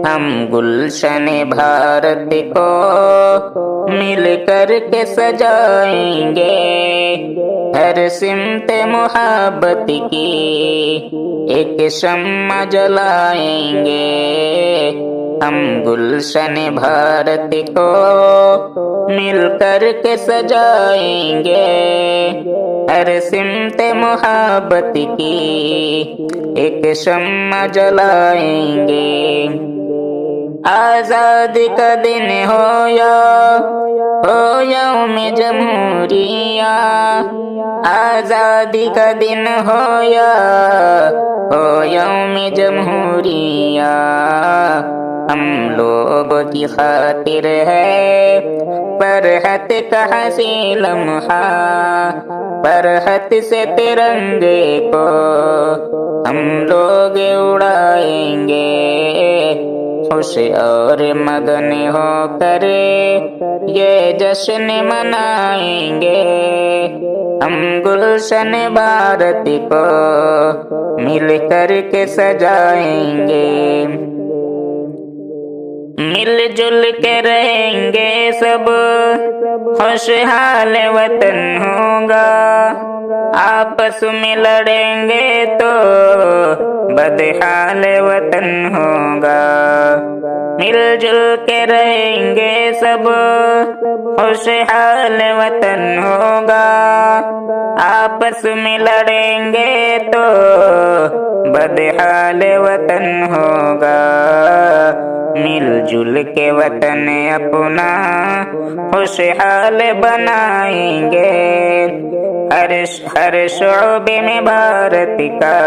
ہم گلشن بھارت کو مل کر کے سجائیں گے، ہر سمت محبت کی ایک شمع جلائیں گے۔ ہم گلشن بھارت کو مل کر کے سجائیں گے، ہر سمت محبت کی ایک شمع جلائیں گے۔ آزادی کا دن ہو یا ہو یوم جمہوریہ، آزادی کا دن ہو یا ہو یوم جمہوریہ، ہم لوگوں کی خاطر ہے فرحت کا حسین لمحہ، فرحت سے ترنگے کو ہم لوگ اڑائیں گے، خوش اور مگن ہو کر یہ جشن منائیں گے۔ ہم گلشن بھارت کو مل کر کے سجائیں گے، مل جل کے رہیں گے سب، خوشحال وطن ہوگا، آپس میں لڑیں گے تو بدحال وطن ہوگا۔ مل جل کے رہیں گے سب، خوشحال وطن ہوگا، آپس میں لڑیں گے تو بدحال وطن ہوگا۔ مل جل کے وطن اپنا خوشحال بنائیں گے، ہر شعبے میں بھارت کا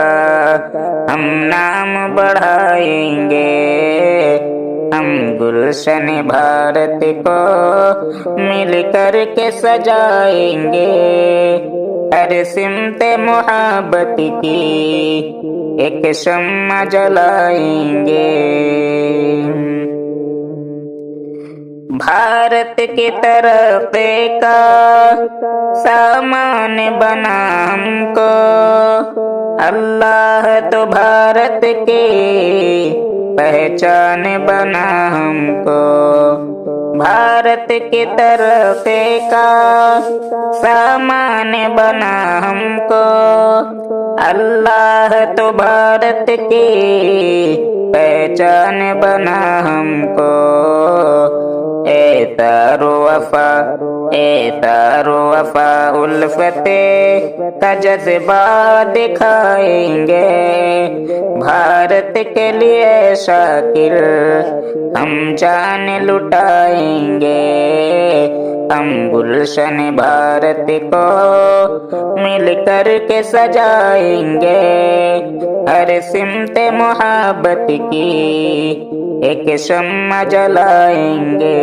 ہم نام بڑھائیں گے۔ ہم گلشن بھارت کو مل کر کے سجائیں گے، ہر سمت محبت کی ایک شمع جلائیں گے۔ بھارت کی ترقی کا سامان بنا ہم کو اللہ، تو بھارت کی پہچان بنا ہم کو۔ بھارت کی ترقی کا سامان بنا ہم کو اللہ، تو بھارت کی پہچان بنا ہم کو۔ اے تار و وفا الفت کا جذبہ دکھائیں گے، بھارت کے لیے شاکر ہم جان لٹائیں گے۔ ہم گلشن بھارت کو مل کر کے سجائیں گے، ہر سمت محبت کی ایک شمع جلائیں گے۔